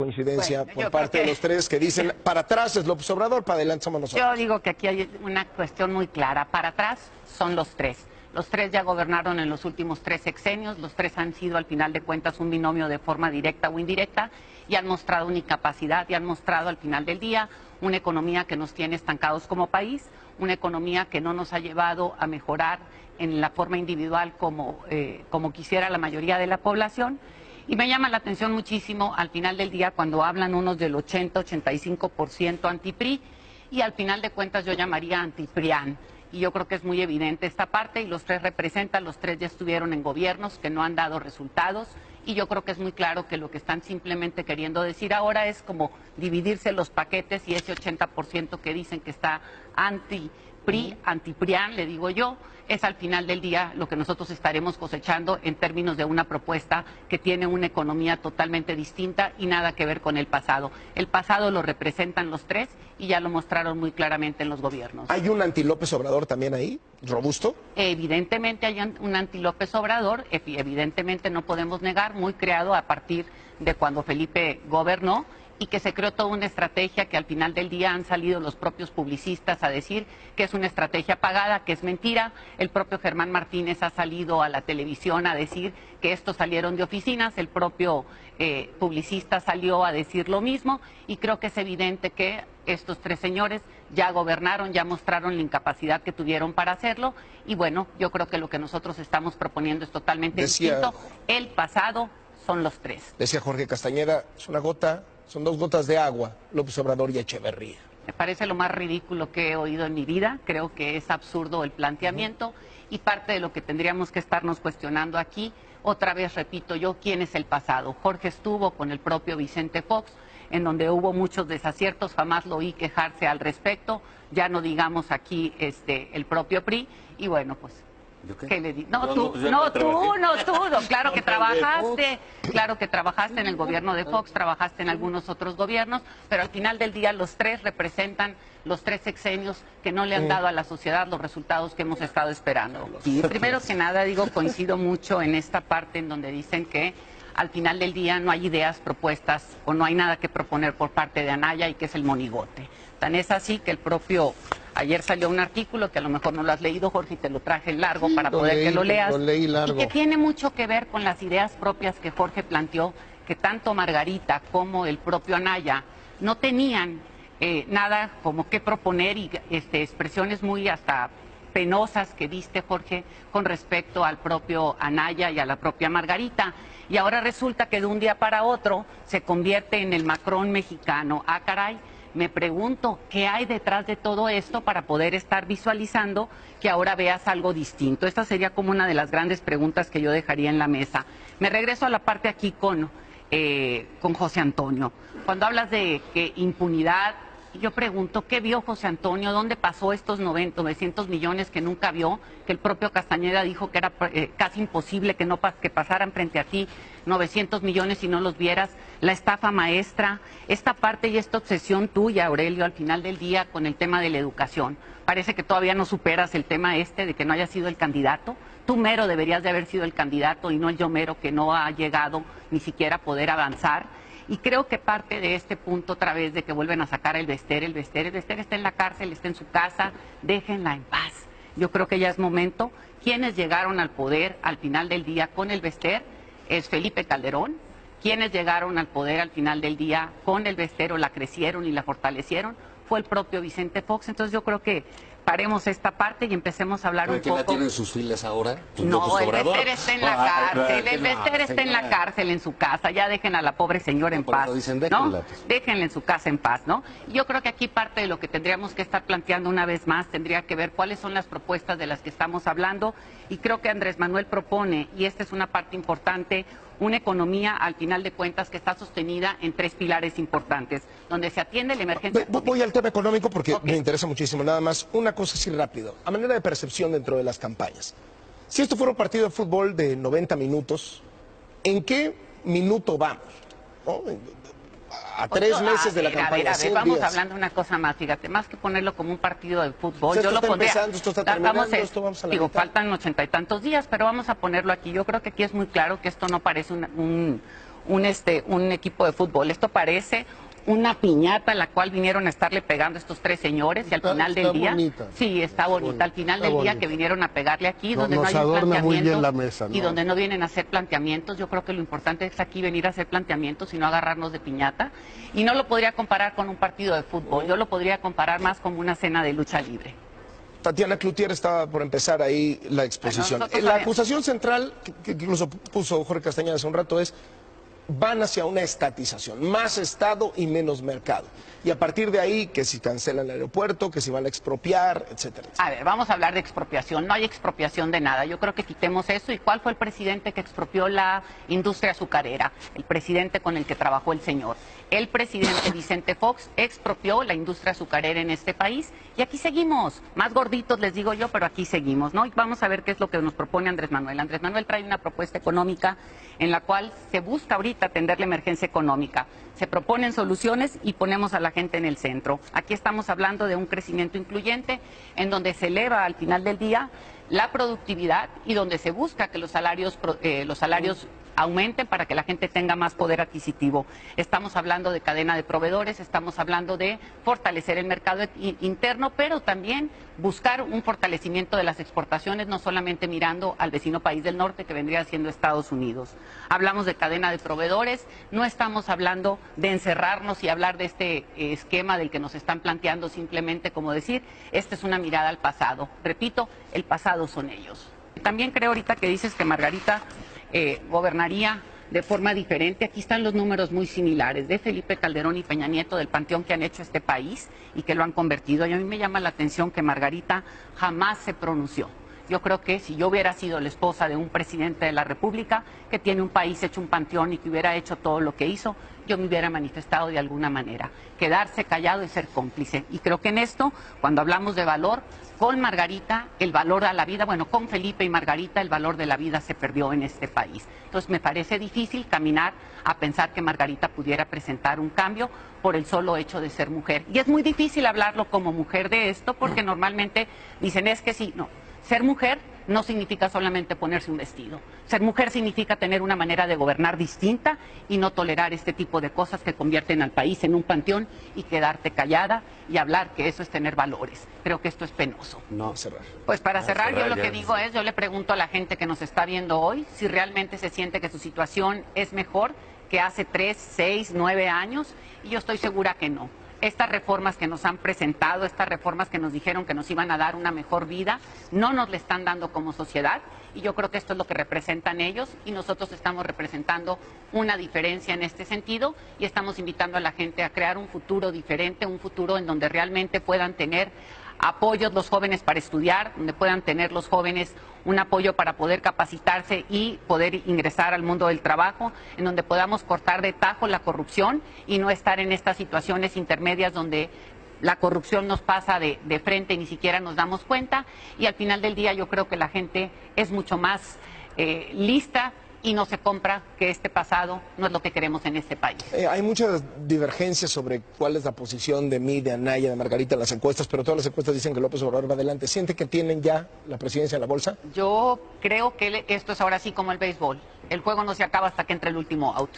coincidencia Bueno, por parte de los tres que dicen para atrás es López Obrador, para adelante somos nosotros. Yo digo que aquí hay una cuestión muy clara. Para atrás son los tres. Los tres ya gobernaron en los últimos 3 sexenios, los tres han sido al final de cuentas un binomio de forma directa o indirecta y han mostrado una incapacidad y han mostrado al final del día una economía que nos tiene estancados como país, una economía que no nos ha llevado a mejorar en la forma individual como quisiera la mayoría de la población. Y me llama la atención muchísimo al final del día cuando hablan unos del 80-85% anti-PRI y al final de cuentas yo llamaría anti-PRIAN. Y yo creo que es muy evidente esta parte y los tres representan, los tres ya estuvieron en gobiernos que no han dado resultados y yo creo que es muy claro que lo que están simplemente queriendo decir ahora es como dividirse los paquetes y ese 80% que dicen que está anti-PRI, anti-PRIAN, le digo yo, es al final del día lo que nosotros estaremos cosechando en términos de una propuesta que tiene una economía totalmente distinta y nada que ver con el pasado. El pasado lo representan los tres y ya lo mostraron muy claramente en los gobiernos. ¿Hay un anti-López Obrador también ahí, robusto? Evidentemente hay un anti-López Obrador, evidentemente no podemos negar, muy creado a partir de cuando Felipe gobernó y que se creó toda una estrategia que al final del día han salido los propios publicistas a decir que es una estrategia pagada, que es mentira. El propio Germán Martínez ha salido a la televisión a decir que estos salieron de oficinas, el propio publicista salió a decir lo mismo y creo que es evidente que estos tres señores ya gobernaron, ya mostraron la incapacidad que tuvieron para hacerlo y bueno, yo creo que lo que nosotros estamos proponiendo es totalmente distinto. El pasado son los tres. Decía Jorge Castañeda, es una gota, son 2 gotas de agua, López Obrador y Echeverría. Me parece lo más ridículo que he oído en mi vida, creo que es absurdo el planteamiento y parte de lo que tendríamos que estarnos cuestionando aquí, otra vez repito yo, ¿quién es el pasado? Jorge estuvo con el propio Vicente Fox, en donde hubo muchos desaciertos, jamás lo oí quejarse al respecto, ya no digamos aquí el propio PRI, y bueno, pues, ¿qué le di? No, tú, claro que trabajaste en el gobierno de Fox, trabajaste en algunos otros gobiernos, pero al final del día los tres representan los 3 sexenios que no le han dado a la sociedad los resultados que hemos estado esperando. Y primero que nada, digo, coincido mucho en esta parte en donde dicen que al final del día no hay ideas propuestas o no hay nada que proponer por parte de Anaya y que es el monigote. Tan es así que el propio... Ayer salió un artículo que a lo mejor no lo has leído, Jorge, y te lo traje en largo para poder que lo leas. Lo leí largo. Y que tiene mucho que ver con las ideas propias que Jorge planteó, que tanto Margarita como el propio Anaya no tenían nada como que proponer y expresiones muy hasta penosas que diste, Jorge, con respecto al propio Anaya y a la propia Margarita. Y ahora resulta que de un día para otro se convierte en el Macron mexicano. Ah, caray. Me pregunto, ¿qué hay detrás de todo esto para poder estar visualizando que ahora veas algo distinto? Esta sería como una de las grandes preguntas que yo dejaría en la mesa. Me regreso a la parte aquí con José Antonio. Cuando hablas de que impunidad, yo pregunto, ¿qué vio José Antonio? ¿Dónde pasó estos 900 millones que nunca vio? Que el propio Castañeda dijo que era casi imposible que pasaran frente a ti 900 millones y no los vieras. La estafa maestra, esta parte y esta obsesión tuya, Aurelio, al final del día con el tema de la educación. Parece que todavía no superas el tema de que no haya sido el candidato. Tú mero deberías de haber sido el candidato y no el yo mero que no ha llegado ni siquiera a poder avanzar. Y creo que parte de este punto otra vez de que vuelven a sacar el Bester está en la cárcel, está en su casa, déjenla en paz. Yo creo que ya es momento. Quienes llegaron al poder al final del día con el Bester es Felipe Calderón. Quienes llegaron al poder al final del día con el Bester o la crecieron y la fortalecieron fue el propio Vicente Fox. Entonces yo creo que paremos esta parte y empecemos a hablar un poco. ¿Quién la tiene en sus filas ahora? No, el Bester está en la cárcel, el Bester está en la cárcel, en su casa, ya dejen a la pobre señora en paz, ¿no? Déjenla en su casa en paz, ¿no? Yo creo que aquí parte de lo que tendríamos que estar planteando una vez más tendría que ver cuáles son las propuestas de las que estamos hablando y creo que Andrés Manuel propone, y esta es una parte importante, una economía al final de cuentas que está sostenida en 3 pilares importantes, donde se atiende la emergencia. Voy al tema económico porque me interesa muchísimo. Nada más, una cosa así rápido, a manera de percepción dentro de las campañas. Si esto fuera un partido de fútbol de 90 minutos, ¿en qué minuto vamos? ¿No? A 3 meses de la campaña. A ver, vamos hablando de una cosa más, fíjate, más que ponerlo como un partido de fútbol, yo lo pondría, esto está terminando, esto vamos a la mitad. Faltan 80 y tantos días, pero vamos a ponerlo aquí. Yo creo que aquí es muy claro que esto no parece un equipo de fútbol. Esto parece una piñata a la cual vinieron a estarle pegando estos tres señores y al final del día... Bonita. Sí, está bonita. Al final del día que vinieron a pegarle aquí, donde no hay adorna planteamientos muy bien la mesa, ¿no? y donde no vienen a hacer planteamientos, yo creo que lo importante es aquí venir a hacer planteamientos y no agarrarnos de piñata. Y no lo podría comparar con un partido de fútbol, yo lo podría comparar más como una cena de lucha libre. Tatiana Cloutier estaba por empezar ahí la exposición. Bueno, la acusación central, que incluso puso Jorge Castañeda hace un rato, es: van hacia una estatización, más Estado y menos mercado. Y a partir de ahí, que si cancelan el aeropuerto, que si van a expropiar, etcétera, etcétera. A ver, vamos a hablar de expropiación. No hay expropiación de nada. Yo creo que quitemos eso. ¿Y cuál fue el presidente que expropió la industria azucarera? El presidente con el que trabajó el señor. El presidente Vicente Fox expropió la industria azucarera en este país y aquí seguimos. Más gorditos les digo yo, pero aquí seguimos, ¿no? Y vamos a ver qué es lo que nos propone Andrés Manuel. Andrés Manuel trae una propuesta económica en la cual se busca ahorita atender la emergencia económica. Se proponen soluciones y ponemos a la gente en el centro. Aquí estamos hablando de un crecimiento incluyente en donde se eleva al final del día la productividad y donde se busca que los salarios aumenten para que la gente tenga más poder adquisitivo. Estamos hablando de cadena de proveedores, estamos hablando de fortalecer el mercado interno, pero también buscar un fortalecimiento de las exportaciones, no solamente mirando al vecino país del norte que vendría siendo Estados Unidos. Hablamos de cadena de proveedores, no estamos hablando de encerrarnos y hablar de este esquema del que nos están planteando simplemente como decir, esta es una mirada al pasado. Repito, el pasado son ellos. También creo ahorita que dices que Margarita gobernaría de forma diferente. Aquí están los números muy similares de Felipe Calderón y Peña Nieto, del panteón que han hecho este país y que lo han convertido. Y a mí me llama la atención que Margarita jamás se pronunció. Yo creo que si yo hubiera sido la esposa de un presidente de la República que tiene un país hecho un panteón y que hubiera hecho todo lo que hizo, yo me hubiera manifestado de alguna manera. Quedarse callado y ser cómplice. Y creo que en esto, cuando hablamos de valor, con Margarita el valor a la vida, bueno, con Felipe y Margarita el valor de la vida se perdió en este país. Entonces me parece difícil caminar a pensar que Margarita pudiera presentar un cambio por el solo hecho de ser mujer. Y es muy difícil hablarlo como mujer de esto porque normalmente dicen es que sí, no. Ser mujer no significa solamente ponerse un vestido. Ser mujer significa tener una manera de gobernar distinta y no tolerar este tipo de cosas que convierten al país en un panteón y quedarte callada y hablar que eso es tener valores. Creo que esto es penoso. No, cerrar. Pues para cerrar, yo lo que digo es, yo le pregunto a la gente que nos está viendo hoy si realmente se siente que su situación es mejor que hace 3, 6, 9 años y yo estoy segura que no. Estas reformas que nos han presentado, estas reformas que nos dijeron que nos iban a dar una mejor vida, no nos le están dando como sociedad y yo creo que esto es lo que representan ellos y nosotros estamos representando una diferencia en este sentido y estamos invitando a la gente a crear un futuro diferente, un futuro en donde realmente puedan tener apoyos los jóvenes para estudiar, donde puedan tener los jóvenes un apoyo para poder capacitarse y poder ingresar al mundo del trabajo, en donde podamos cortar de tajo la corrupción y no estar en estas situaciones intermedias donde la corrupción nos pasa de frente y ni siquiera nos damos cuenta y al final del día yo creo que la gente es mucho más lista y no se compra que este pasado no es lo que queremos en este país. Hay muchas divergencias sobre cuál es la posición de mí, de Anaya, de Margarita en las encuestas, pero todas las encuestas dicen que López Obrador va adelante. ¿Siente que tienen ya la presidencia en la bolsa? Yo creo que esto es ahora sí como el béisbol. El juego no se acaba hasta que entre el último out.